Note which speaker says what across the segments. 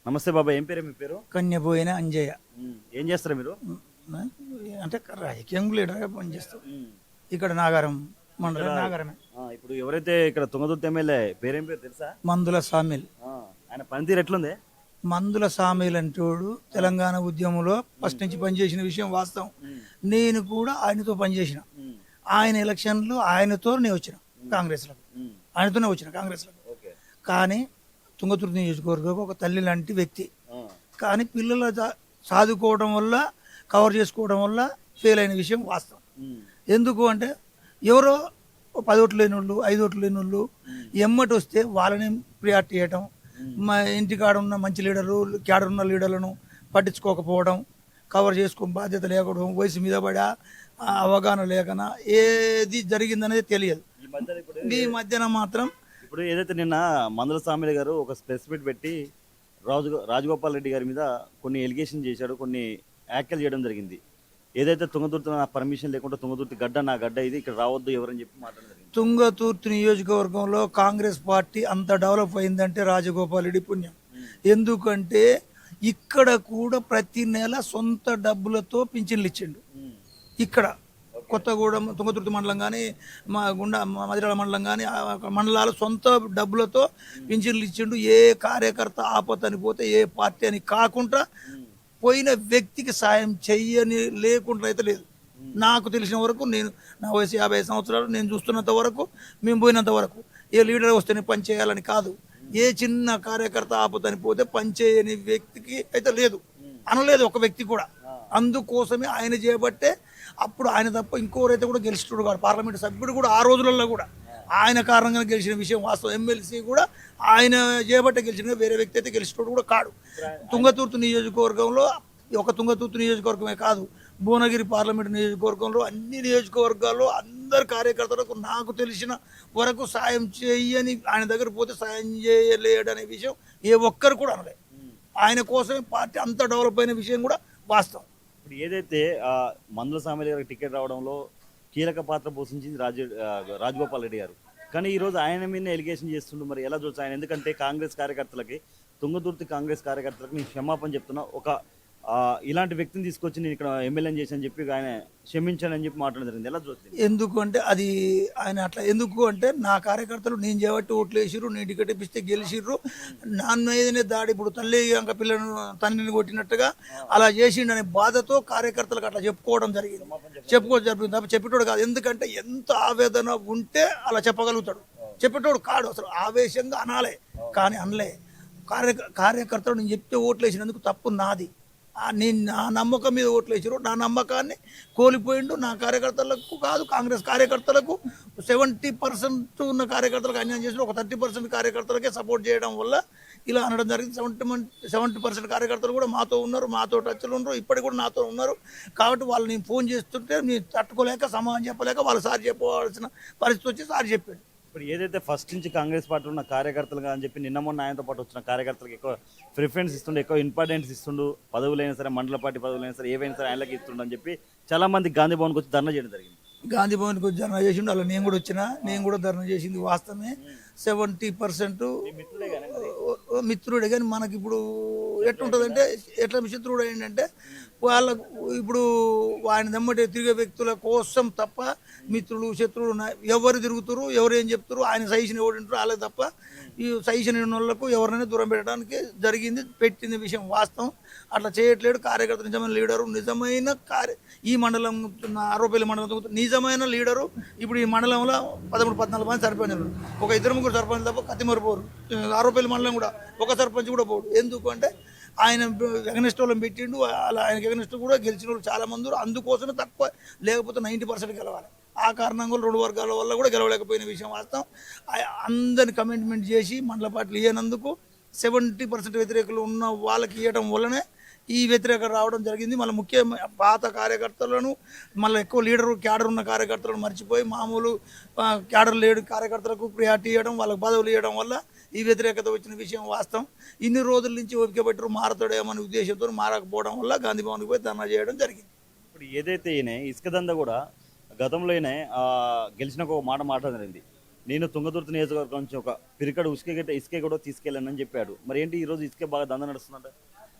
Speaker 1: నమస్తే బాబాయ్, ఏం పేరు మీ పేరు?
Speaker 2: కన్యపోయిన అంజయ్య.
Speaker 1: ఏం చేస్తారు మీరు?
Speaker 2: ఉమ్, అంటే రాజకీయం లీడర్గా పనిచేస్తాం.
Speaker 1: ఉమ్.
Speaker 2: ఇక్కడ నాగారం మండలం
Speaker 1: ఇక్కడ-
Speaker 2: నాగారమే.
Speaker 1: ఇప్పుడు ఎవరైతే ఇక్కడ తుంగతుర్తి ఎమ్మెల్యే పేరేం పేరు తెలుసా?
Speaker 2: మందుల సామిల్.
Speaker 1: ఆయన పనితీరు ఎట్లుంది?
Speaker 2: మందుల సామిల్ అంటోడు తెలంగాణ ఉద్యమంలో ఫస్ట్ నుంచి పనిచేసిన విషయం వాస్తవం. నేను కూడా ఆయనతో పనిచేసిన. ఆయన ఎలక్షన్లు ఆయనతో నేను వచ్చిన కాంగ్రెస్లకు, ఆయనతోనే వచ్చిన కాంగ్రెస్లకు.
Speaker 1: ఓకే.
Speaker 2: కానీ తుంగతుర్తి నియోజకవర్గం ఒక తల్లి లాంటి వ్యక్తి. కానీ పిల్లల చదువుకోవడం వల్ల కవర్ చేసుకోవడం వల్ల ఫెయిల్ అయిన విషయం వాస్తవం. ఎందుకు అంటే ఎవరో 10 ఓట్లు లేని వాళ్ళు, 5 ఓట్లు లేని వాళ్ళు ఎమ్మటి వస్తే వాళ్ళని ప్రియారిటీ చేయటం, మా ఇంటికాడ ఉన్న మంచి లీడర్లు క్యాడర్ ఉన్న లీడర్లను పట్టించుకోకపోవడం, కవర్ చేసుకుని బాధ్యత లేకపోవడం, వయసు మీద పడా అవగాహన లేకనా ఏది జరిగిందనేది తెలియదు. ఈ మధ్యన మాత్రం
Speaker 1: ఇప్పుడు ఏదైతే నిన్న మందుల సామిల గారు ఒక ప్రెస్ మీట్ పెట్టి రాజగోపాల్ రెడ్డి గారి మీద కొన్ని ఎలిగేషన్ చేశాడు, కొన్ని వ్యాఖ్యలు చేయడం జరిగింది. ఏదైతే తుంగతుర్తి నా పర్మిషన్ లేకుండా తుంగతుర్తి గడ్డ నా గడ్డ, ఇది ఇక్కడ రావద్దు ఎవరని చెప్పి మాట్లాడడం జరిగింది.
Speaker 2: తుంగతుర్తి నియోజకవర్గంలో కాంగ్రెస్ పార్టీ అంత డెవలప్ అయిందంటే రాజగోపాల్ రెడ్డి పుణ్యం. ఎందుకంటే ఇక్కడ కూడా ప్రతి నెల సొంత డబ్బులతో పింఛన్లు ఇచ్చిండు. ఇక్కడ కొత్తగూడెం తుంగతుర్తి మండలం కానీ మదిరాల మండలం కానీ మండలాలు సొంత డబ్బులతో పింఛన్లు ఇచ్చిండు. ఏ కార్యకర్త ఆపతని పోతే ఏ పార్టీ అని కాకుండా పోయిన వ్యక్తికి సాయం చెయ్యని లేకుండా అయితే లేదు. నాకు తెలిసిన వరకు, నేను నా వయసు 50 సంవత్సరాలు, నేను చూస్తున్నంత వరకు, మేము పోయినంత వరకు ఏ లీడర్ వస్తేనే పని చేయాలని కాదు, ఏ చిన్న కార్యకర్త ఆపతని పోతే పని చేయని వ్యక్తికి అయితే లేదు, అనలేదు ఒక వ్యక్తి కూడా. అందుకోసమే ఆయన చేయబట్టే అప్పుడు ఆయన తప్ప ఇంకోరైతే కూడా గెలిచినోడు కాదు. పార్లమెంట్ సభ్యుడు కూడా ఆ రోజులలో కూడా ఆయన కారణంగా గెలిచిన విషయం వాస్తవం. ఎమ్మెల్సీ కూడా ఆయన చేయబట్టే గెలిచిన, వేరే వ్యక్తి అయితే గెలిచినోడు కూడా కాడు. తుంగతుర్తి నియోజకవర్గంలో ఒక తుంగతుర్తి నియోజకవర్గమే కాదు, భువనగిరి పార్లమెంట్ నియోజకవర్గంలో అన్ని నియోజకవర్గాల్లో అందరు కార్యకర్తలకు నాకు తెలిసిన వరకు సాయం చేయని, ఆయన దగ్గర పోతే సాయం చేయలేడనే విషయం ఏ ఒక్కరు కూడా అనలేదు. ఆయన కోసమే పార్టీ అంత డెవలప్ అయిన విషయం కూడా వాస్తవం.
Speaker 1: ఇప్పుడు ఏదైతే మందుల సామిల గారికి టికెట్ రావడంలో కీలక పాత్ర పోషించింది రాజగోపాల్ రెడ్డి గారు, కానీ ఈరోజు ఆయన మీద ఎలిగేషన్ చేస్తుండ్రు. మరి ఎలా చూడచ్చు ఆయన? ఎందుకంటే కాంగ్రెస్ కార్యకర్తలకి, తుంగతుర్తి కాంగ్రెస్ కార్యకర్తలకు నేను క్షమాపణ చెప్తున్నా, ఒక ఇలాంటి వ్యక్తిని తీసుకొచ్చి నేను ఇక్కడ ఎమ్మెల్యేని చేశాను చెప్పి ఆయన క్షమించానని చెప్పి మాట్లాడడం జరిగింది. ఎలా చూస్తుంది?
Speaker 2: ఎందుకు అంటే అది ఆయన అట్లా ఎందుకు అంటే, నా కార్యకర్తలు నేను చేయబట్టి ఓట్లు వేసిర్రు, నేను టికెట్ ఇప్పిస్తే గెలిచిర్రు, నా మీదనే దాడి, ఇప్పుడు తల్లి అంక పిల్లను తండ్రిని కొట్టినట్టుగా అలా చేసిండనే బాధతో కార్యకర్తలకు అట్లా చెప్పుకోవడం జరిగింది. జరిగింది తప్ప చెప్పేటోడు కాదు. ఎందుకంటే ఎంత ఆవేదన ఉంటే అలా చెప్పగలుగుతాడు, చెప్పేటోడు కాడు. అసలు ఆవేశంగా అనాలే కానీ అనలే. కార్యకర్తలు నేను చెప్తే ఓట్లు వేసినందుకు తప్పు నాది. నేను నా నమ్మకం మీద ఓట్లు వేసారు, నా నమ్మకాన్ని కోల్పోయిండు. నా కార్యకర్తలకు కాదు, కాంగ్రెస్ కార్యకర్తలకు 70% ఉన్న కార్యకర్తలకు అన్యాయం చేసి ఒక 30% కార్యకర్తలకే సపోర్ట్ చేయడం వల్ల ఇలా అనడం జరిగింది. 70% కార్యకర్తలు కూడా మాతో ఉన్నారు, మాతో టచ్లు ఉన్నారు, ఇప్పటికి కూడా నాతో ఉన్నారు. కాబట్టి వాళ్ళు నేను ఫోన్ చేస్తుంటే నేను తట్టుకోలేక సమాధానం చెప్పలేక వాళ్ళు సారి చెప్పవలసిన పరిస్థితి వచ్చి సారి చెప్పాడు.
Speaker 1: ఇప్పుడు ఏదైతే ఫస్ట్ నుంచి కాంగ్రెస్ పార్టీ ఉన్న కార్యకర్తలుగా అని చెప్పి నిన్న మొన్న ఆయనతో పాటు వచ్చిన కార్యకర్తలకు ఎక్కువ ప్రిఫరెన్స్ ఇస్తుండే, ఎక్కువ ఇంపార్టెన్స్ ఇస్తుండు, పదవులైనా సరే, మండల పార్టీ పదవులైనా సరే, ఏవైనా సరే ఆయనకి ఇస్తుండ అని చెప్పి చాలా మంది గాంధీ భవన్కి వచ్చి ధర్నా చేయడం జరిగింది.
Speaker 2: గాంధీ భవన్కి వచ్చి ధర్నా చేసిండు, అలా నేను కూడా వచ్చిన, నేను కూడా ధర్నా చేసింది వాస్తవమే. 70% మిత్రుడే, కానీ మనకి ఇప్పుడు ఎట్లుంటుందంటే, ఎట్లా మిత్రుడు ఏంటంటే వాళ్ళకు ఇప్పుడు ఆయన దమ్మటే తిరిగే వ్యక్తుల కోసం తప్ప మిత్రులు శత్రువులు ఎవరు తిరుగుతారు, ఎవరు ఏం చెప్తారు, ఆయన సజెషన్ ఎవరు వింటారు వాళ్ళకి తప్ప ఈ సజెషన్ ఉన్న వాళ్ళకు ఎవరైనా దూరం పెట్టడానికి జరిగింది, పెట్టిన విషయం వాస్తవం. అట్లా చేయట్లేడు. కార్యకర్త నిజమైన లీడరు, నిజమైన ఈ మండలం ఆరోపల్లి మండలం నిజమైన లీడరు. ఇప్పుడు ఈ మండలంలో 13-14 మంది సర్పంచులు, ఒక 2-3 సర్పంచ్ తప్ప కత్తిమరు పోరు. ఆరోపల్లి మండలం కూడా ఒక సర్పంచ్ కూడా పోడు. ఎందుకు అంటే ఆయన ఎగనిస్ట్ వాళ్ళని పెట్టిండు, అలా ఆయనకి ఎగనిస్ట్ కూడా గెలిచిన వాళ్ళు చాలా మంది. అందుకోసమే తక్కువ, లేకపోతే 90% గెలవాలి. ఆ కారణంగా 2 వర్గాల వల్ల కూడా గెలవలేకపోయిన విషయం వాస్తవం. అందరిని కమిట్మెంట్ చేసి మండల పార్టీలు ఇవ్వనందుకు 70% వ్యతిరేకులు ఉన్న వాళ్ళకి ఇవ్వడం వల్లనే ఈ వ్యతిరేకత రావడం జరిగింది. మళ్ళీ ముఖ్యమైన పాత కార్యకర్తలను, మళ్ళీ ఎక్కువ లీడరు క్యాడర్ ఉన్న కార్యకర్తలను మర్చిపోయి మామూలు క్యాడర్ లేడు కార్యకర్తలకు ప్రియారిటీ ఇవ్వడం, వాళ్ళకి పదవులు ఇవ్వడం వల్ల ఈ వ్యతిరేకత వచ్చిన విషయం వాస్తవం. ఇన్ని రోజుల నుంచి ఓపిక పెట్టరు, మారతాడేమనే ఉద్దేశంతో మారకపోవడం వల్ల గాంధీ భవన్కి పోయి ధర్నా చేయడం జరిగింది.
Speaker 1: ఇప్పుడు ఏదైతే ఈయన ఇసుక దంద కూడా గతంలో గెలిచిన ఒక మాట మాట్లాడింది, నేను తుంగతుర్తి నియోజకవర్గం నుంచి ఒక పిరికడు ఇసుక కూడా తీసుకెళ్ళానని చెప్పాడు. మరి ఏంటి ఈ రోజు ఇసుక బాగా దంద నడుస్తుందంట?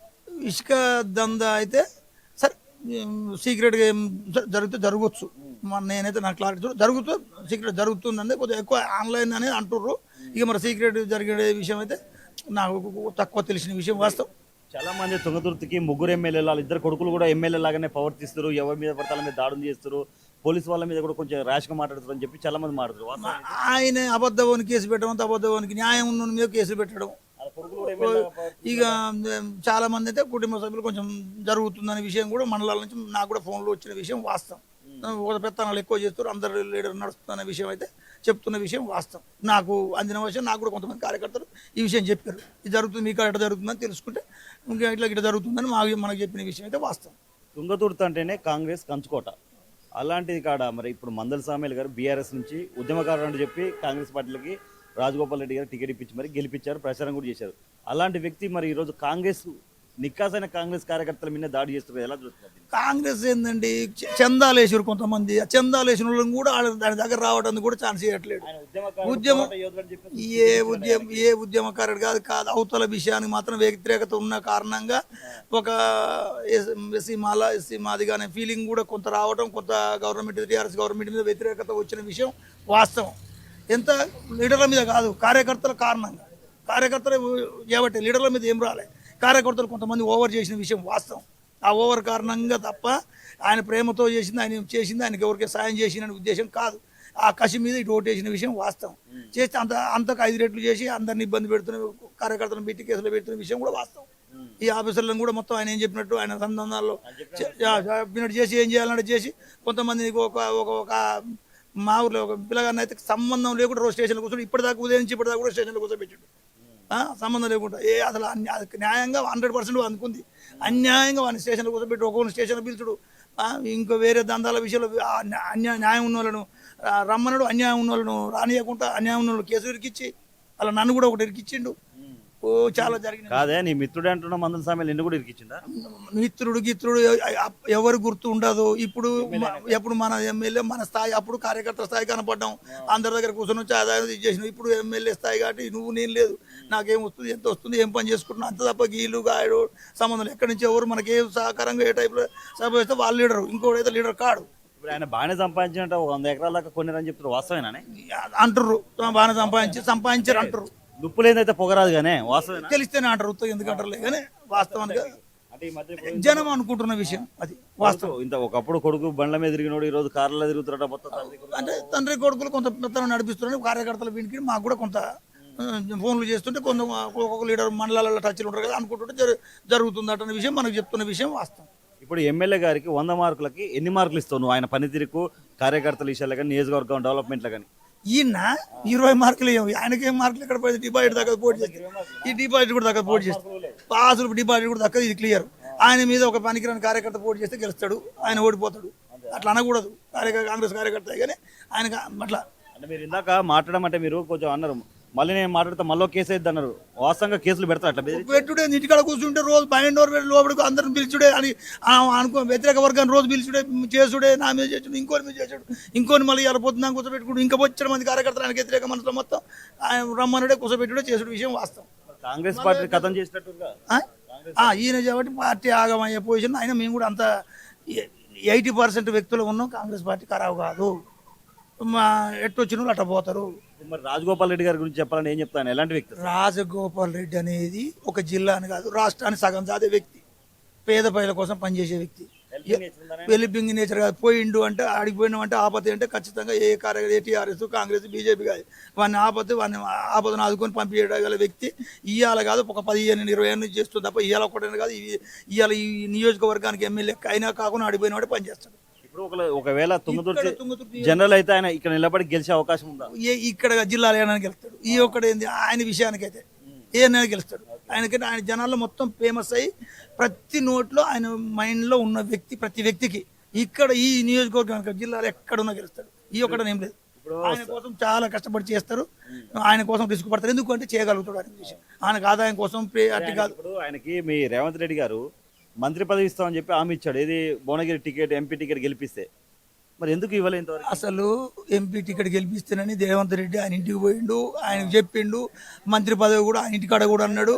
Speaker 2: ఇసుక దందా అయితే సరే సీక్రెట్గా ఏం జరిగితే జరగవచ్చు. నేనైతే నాకు క్లారిటీ జరుగుతూ సీక్రెట్ జరుగుతుందంటే కొద్దిగా ఎక్కువ ఆన్లైన్ అనేది అంటుర్రు. ఇక మరి సీక్రెట్ జరిగే విషయం అయితే నాకు తక్కువ తెలిసిన విషయం వాస్తవం.
Speaker 1: చాలా మంది తుంగతుర్తికి ముగ్గురు ఎమ్మెల్యేలు, వాళ్ళ ఇద్దరు కొడుకులు కూడా ఎమ్మెల్యే లాగానే పవర్ తీస్తారు, ఎవరి మీద పడితే వాళ్ళ మీద దాడులు చేస్తారు, పోలీసు వాళ్ళ మీద కూడా కొంచెం ర్యాష్గా మాట్లాడుతారు అని చెప్పి చాలా మంది మాట్లాడుతారు. వాస్తవం
Speaker 2: ఆయన అబద్ధవానికి కేసు పెట్టడం, అబద్ధవానికి న్యాయం ఉన్న మీద కేసులు పెట్టడం.
Speaker 1: వాళ్ళ కొడుకులు కూడా ఎమ్మెల్యే
Speaker 2: ఇక చాలా మంది అయితే కుటుంబ సభ్యులు కొంచెం జరుగుతుందనే విషయం కూడా మండలాల నుంచి నాకు కూడా ఫోన్లో వచ్చిన విషయం వాస్తవం. ఒక పెత్తనాలు ఎక్కువ చేస్తారు, అందరు లీడర్ నడుస్తున్న విషయం అయితే చెప్తున్న విషయం వాస్తవం. నాకు అందిన విషయం నాకు కూడా కొంతమంది కార్యకర్తలు ఈ విషయం చెప్పారు. ఇది జరుగుతుంది, మీకు ఎట్లా జరుగుతుందని తెలుసుకుంటే ఇంకా ఇట్లా జరుగుతుందని మనకు చెప్పిన విషయం అయితే వాస్తవం.
Speaker 1: తుంగతుర్తి అంటేనే కాంగ్రెస్ కంచుకోట. అలాంటిది కాడ మరి ఇప్పుడు మందల సామేల్ గారు బీఆర్ఎస్ నుంచి ఉద్యమకారుడు అని చెప్పి కాంగ్రెస్ పార్టీలకి రాజగోపాల్ రెడ్డి గారు టికెట్ ఇప్పించి మరి గెలిపించారు, ప్రచారం కూడా చేశారు. అలాంటి వ్యక్తి మరి ఈరోజు కాంగ్రెస్ నిక్కాసైన కాంగ్రెస్ కార్యకర్తల మీద దాడి చేస్తున్నారు, ఎలా చూస్తున్నారు?
Speaker 2: కాంగ్రెస్ ఏంటండి, చందాలేసారు కొంతమంది. ఆ చందాలేసిన వాళ్ళని కూడా దాని దగ్గర రావడానికి కూడా ఛాన్స్ ఇవ్వట్లేదు. ఉద్యమం ఏ ఉద్యమకారుడు కాదు అవతల విషయానికి మాత్రం వ్యతిరేకత ఉన్న కారణంగా ఒక ఎస్సీ మాదిగా అనే ఫీలింగ్ కూడా కొంత రావడం, కొంత గవర్నమెంట్ టీఆర్ఎస్ గవర్నమెంట్ మీద వ్యతిరేకత వచ్చిన విషయం వాస్తవం. ఎంత లీడర్ల మీద కాదు, కార్యకర్తల కారణంగా. కార్యకర్తలు చేయబట్టే లీడర్ల మీద ఏం రాలే, కార్యకర్తలు కొంతమంది ఓవర్ చేసిన విషయం వాస్తవం. ఆ ఓవర్ కారణంగా తప్ప ఆయన ప్రేమతో చేసింది, ఆయన చేసింది ఆయనకి ఎవరికి సాయం చేసిన ఉద్దేశం కాదు. ఆ కసి మీద ఇటు ఓటు వేసిన విషయం వాస్తవం. చేస్తే అంతకు 5 రెట్లు చేసి అందరిని ఇబ్బంది పెడుతున్న కార్యకర్తలను పెట్టి కేసులు పెడుతున్న విషయం కూడా వాస్తవం. ఈ ఆఫీసర్లను కూడా మొత్తం ఆయన ఏం చెప్పినట్టు ఆయన సంబంధాల్లో చెప్పినట్టు చేసి ఏం చేయాలంటే చేసి కొంతమందికి ఒక మా ఊర్లో ఒక పిల్లగారిని అయితే సంబంధం లేకుండా రోజు స్టేషన్లో కూర్చొని ఇప్పటిదాకా ఉదయం నుంచి ఇప్పటిదాకా కూడా స్టేషన్లో కూర్చోబెట్టాడు. సంబంధం లేకుండా అసలు న్యాయంగా 100% అనుకుంది, అన్యాయంగా వాడిని స్టేషన్లో కూర్చోబెట్టి ఒక్కొక్క స్టేషన్లో పిలుచుడు. ఇంకో వేరే దందాల విషయంలో న్యాయం ఉన్న వాళ్ళను రమ్మనడు, అన్యాయం ఉన్న వాళ్ళను రానియకుండా అన్యాయం ఉన్న వాళ్ళు కేసులు ఇరికిచ్చి అలా నన్ను కూడా ఒకటి ఇరికిచ్చిండు. చాలా జరిగింది.
Speaker 1: కాదే నీ మిత్రుడే అంటున్నా మందల సామేల్ నిన్ను కూడా ఇరికిచ్చిందా?
Speaker 2: మిత్రుడు గిత్రుడు ఎవరు గుర్తు ఉండదు. ఎప్పుడు మన ఎమ్మెల్యే మన స్థాయి, అప్పుడు కార్యకర్తల స్థాయి కనపడ్డాం, అందరి దగ్గర కూర్చొని వచ్చి ఆదాయం చేసినాం. ఇప్పుడు ఎమ్మెల్యే స్థాయి కాబట్టి నువ్వు నేను లేదు, నాకేం వస్తుంది, ఎంత వస్తుంది, ఏం పని చేసుకుంటున్నావు అంత తప్ప గీళ్ళు గాయడు సంబంధం ఎక్కడి నుంచి ఎవరు మనకి ఏ సహకారంగా ఏ టైప్లో సంపాదిస్తే వాళ్ళు లీడరు, ఇంకోడైతే లీడర్ కాడు.
Speaker 1: ఇప్పుడు ఆయన బాగానే సంపాదించినట్టు 100 ఎకరాల దాకా కొన్నారని చెప్తారు, వాస్తవేనా?
Speaker 2: అంటుర్రు బాగానే సంపాదించారు అంటారు.
Speaker 1: దుప్పు లేదైతే పొగరాదు కానీ వాస్తవేనా?
Speaker 2: తెలిస్తేనే అంటారు, ఎందుకు అంటారులే కానీ వాస్తవానికి జనం అనుకుంటున్న విషయం అది వాస్తవం.
Speaker 1: ఇంత ఒకప్పుడు కొడుకు బండ్ల మీద తిరిగినోడు ఈ రోజు కార్లలో తిరుగుతారట మొత్తం.
Speaker 2: అంటే తండ్రి కొడుకులు కొంత పెత్తనం నడిపిస్తున్నారు, కార్యకర్తల వీనికి మాకు కూడా కొంత ఫోన్లు చేస్తుంటే కొంత ఒక్కొక్క లీడర్ మండలాలలో టచ్లు ఉంటారు కదా అనుకుంటుంటే జరుగుతుంది అన్న విషయం మనకు చెప్తున్న విషయం వాస్తవం.
Speaker 1: ఇప్పుడు ఎమ్మెల్యే గారికి 100 మార్కులకి ఎన్ని మార్కులు ఇస్తావు నువ్వు? ఆయన పనితీరుకు, కార్యకర్తల విషయాలు కానీ, నియోజకవర్గం డెవలప్మెంట్లో కానీ.
Speaker 2: ఈయన 20 మార్కులు ఇవ్వవు, ఆయనకి ఏం మార్కులు ఎక్కడ పడితే డిపాజిట్ దక్కదు పోటీ చేస్తే, ఈ డిపాజిట్ కూడా దక్కదు పోటీ చేస్తే, పాసులు డిపాజిట్ కూడా దక్కదు, ఇది క్లియర్. ఆయన మీద ఒక పనికిరాని కార్యకర్త పోటీ చేస్తే గెలుస్తాడు, ఆయన ఓడిపోతాడు. అట్లా అనకూడదు, కాంగ్రెస్ కార్యకర్త కానీ ఆయన అట్లా.
Speaker 1: అంటే మీరు ఇందాక మాట్లాడడం అంటే మీరు కొంచెం అన్నారు, మళ్ళీ నేను మాట్లాడితే మళ్ళీ కేసు వేద్ది అన్నారు. వాస్తవంగా కేసులు పెడతారు అట్లా
Speaker 2: పెట్టుడే? ఇంటికాడ కూర్చుంటే రోజు బయట లోపలికి అందరిని పిలిచుడే అని అనుకో, వ్యతిరేక వర్గాన్ని రోజు పిలిచుడే, చేసుడే, నా మీద చేసుడు, ఇంకోని మీద చేసాడు, ఇంకోని మళ్ళీ ఇలా పొద్దున కూర్చోబెట్టుకుంటూ ఇంకా వచ్చిన మంది కార్యకర్తలు ఆయనకి వ్యతిరేక మనసులో మొత్తం ఆయన రమ్మనుడే కూర్చోబెట్టుడే చేసుడు విషయం వాస్తవం.
Speaker 1: కాంగ్రెస్ పార్టీ కథం చేసినట్టుగా
Speaker 2: ఈయన కాబట్టి పార్టీ ఆగమయ్యే పొజిషన్. అయినా మేము కూడా అంత 80% వ్యక్తులు ఉన్నాం, కాంగ్రెస్ పార్టీ ఖరాబు కాదు, ఎట్టు వచ్చిన వాళ్ళు అట్ట పోతారు.
Speaker 1: మరి రాజగోపాల్ రెడ్డి గారి గురించి చెప్పాలని ఏం చెప్తాను? ఎలాంటి వ్యక్తి
Speaker 2: రాజగోపాల్ రెడ్డి అనేది ఒక జిల్లా అని కాదు, రాష్ట్రాన్ని సగం సాదే వ్యక్తి, పేద ప్రజల కోసం పనిచేసే వ్యక్తి. వెలిపింగ్ నేచర్ కాదు. పోయిండు అంటే ఆడిపోయినాం అంటే ఆపత్తి అంటే ఖచ్చితంగా ఏ టీఆర్ఎస్ కాంగ్రెస్ బీజేపీ కాదు, వాడిని ఆపదను ఆదుకొని పంపించగల వ్యక్తి. ఇవాళ కాదు, ఒక 15-20 ఏళ్ళ నుంచి చేస్తుంది తప్ప ఇవాళ ఒకటే కాదు. ఇవాళ ఈ నియోజకవర్గానికి ఎమ్మెల్యే అయినా కాకుండా ఆడిపోయిన వాడే పనిచేస్తాడు.
Speaker 1: ఇప్పుడు ఒకవేళ తుంగతుర్తి జనరల్ అయితే ఆయన ఇక్కడ నిలబడి గెలిచే అవకాశం ఉందా?
Speaker 2: ఇక్కడ జిల్లాలో ఏమైనా గెలుస్తాడు. ఈ ఒక్కడే ఆయన విషయానికైతే ఏ గెలుస్తాడు. ఆయనకంటే ఆయన జనాల్లో మొత్తం ఫేమస్ అయ్యి ప్రతి నోట్లో ఆయన మైండ్లో ఉన్న వ్యక్తి, ప్రతి వ్యక్తికి ఇక్కడ ఈ నియోజకవర్గం జిల్లాలో ఎక్కడున్నా గెలుస్తాడు. ఈ ఒక్కడనేం లేదు. ఆయన కోసం చాలా కష్టపడి చేస్తారు, ఆయన కోసం రిస్క్ పడతారు. ఎందుకంటే చేయగలుగుతాడు అనే విషయం. ఆయనకు ఆదాయం కోసం అట్టి కాదు.
Speaker 1: ఇప్పుడు ఆయనకి మీ రేవంత్ రెడ్డి గారు మంత్రి పదవి ఇస్తామని చెప్పి హామీ ఇచ్చాడు. ఏది భువనగిరి టికెట్, ఎంపీ టికెట్ గెలిపిస్తే మరి ఎందుకు ఇవ్వలే ఇంతవరకు?
Speaker 2: అసలు ఎంపీ టికెట్ గెలిపిస్తానని రేవంత్ రెడ్డి ఆయన ఇంటికి పోయిండు, ఆయనకు చెప్పిండు. మంత్రి పదవి కూడా ఆయన ఇంటికాడ కూడా అన్నాడు.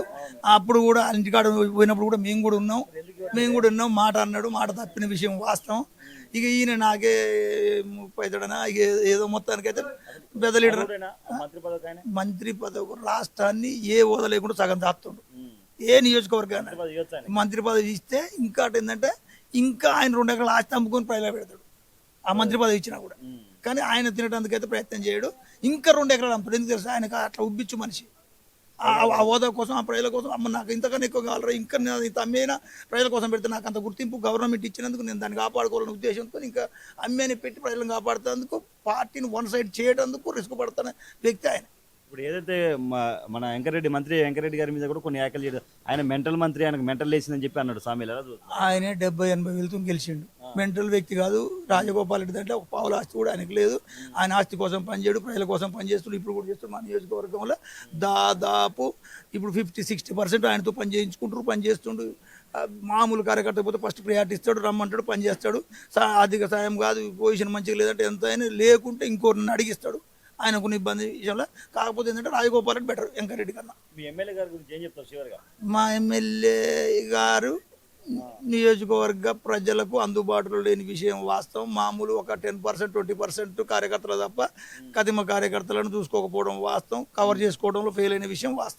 Speaker 2: అప్పుడు కూడా ఆయన ఇంటికాడ పోయినప్పుడు కూడా మేము కూడా ఉన్నాం, మాట అన్నాడు. మాట తప్పిన విషయం వాస్తవం. ఇక ఈయన నాకే ముప్పైతడనా ఇక ఏదో మొత్తానికైతే పెద్ద లీడర్.
Speaker 1: మంత్రి పదవి ఆయన
Speaker 2: మంత్రి పదవి రాష్ట్రాన్ని ఏ హోదా లేకుండా సగం దాస్తుండు. ఏ నియోజకవర్గాన్ని
Speaker 1: ఇవ్వచ్చు ఆయన.
Speaker 2: మంత్రి పదవి ఇస్తే ఇంకా ఏంటంటే ఇంకా ఆయన 2 ఎకరాల ఆస్తి అమ్ముకొని ప్రజలు పెడతాడు ఆ మంత్రి పదవి ఇచ్చినా కూడా. కానీ ఆయన తినడానికైతే ప్రయత్నం చేయడు. ఇంకా 2 ఎకరాలు అమ్ముతాడు. ఎందుకు తెలుసా? ఆయనకు అట్లా ఉబ్బిచ్చు మనిషి. ఆ హోదా కోసం, ఆ ప్రజల కోసం, అమ్మ నాకు ఇంతకన్నా ఎక్కువ కావాలరా, ఇంకా నేను ఇంత అమ్మేనా ప్రజల కోసం పెడితే నాకు అంత గుర్తింపు గవర్నమెంట్ ఇచ్చినందుకు నేను దాన్ని కాపాడుకోవాలనే ఉద్దేశంతో ఇంకా అమ్మేని పెట్టి ప్రజలను కాపాడుతున్నందుకు, పార్టీని వన్ సైడ్ చేయడానికి రిస్క్ పడుతున్న వ్యక్తి ఆయన.
Speaker 1: ఇప్పుడు ఏదైతే మన మంత్రి వెంకరెడ్డి గారి మీద కూడా కొన్ని వ్యాఖ్యలు చేయడం, ఆయన మెంటల్ మంత్రి, ఆయనకు మెంటల్ లేసిందని చెప్పి అన్నాడు సామీలు. ఎలా చూస్తారు?
Speaker 2: ఆయన 70-80 వేలతో గెలిచిండు. మెంటల్ వ్యక్తి కాదు. రాజగోపాల్ రెడ్డి దాంట్లో ఒక పావుల ఆస్తి కూడా ఆయనకు లేదు. ఆయన ఆస్తి కోసం పనిచేయడు, ప్రజల కోసం పనిచేస్తుడు. ఇప్పుడు కూడా చేస్తుడు. మా నియోజకవర్గంలో దాదాపు ఇప్పుడు 50-60% ఆయనతో పని చేస్తుండు. మామూలు కార్యకర్త పోతే ఫస్ట్ ప్రయారిటీ ఇస్తాడు, రమ్మంటాడు, పని చేస్తాడు. ఆర్థిక సాయం కాదు, పొజిషన్ మంచిగా లేదంటే ఎంత అయినా లేకుంటే ఇంకోరిని అడిగిస్తాడు. ఆయనకున్న ఇబ్బంది విషయంలో. కాకపోతే ఏంటంటే రాజగోపాల్ రెడ్డి బెటర్ వెంకరెడ్డి కన్నా.
Speaker 1: మీ ఎమ్మెల్యే గారి గురించి ఏం చెప్తారు చివరిగా?
Speaker 2: మా ఎమ్మెల్యే గారు నియోజకవర్గ ప్రజలకు అందుబాటులో లేని విషయం వాస్తవం. మామూలు ఒక 10% 20% కార్యకర్తలు తప్ప కదిమ కార్యకర్తలను చూసుకోకపోవడం వాస్తవం. కవర్ చేసుకోవడంలో ఫెయిల్ అయిన విషయం వాస్తవం.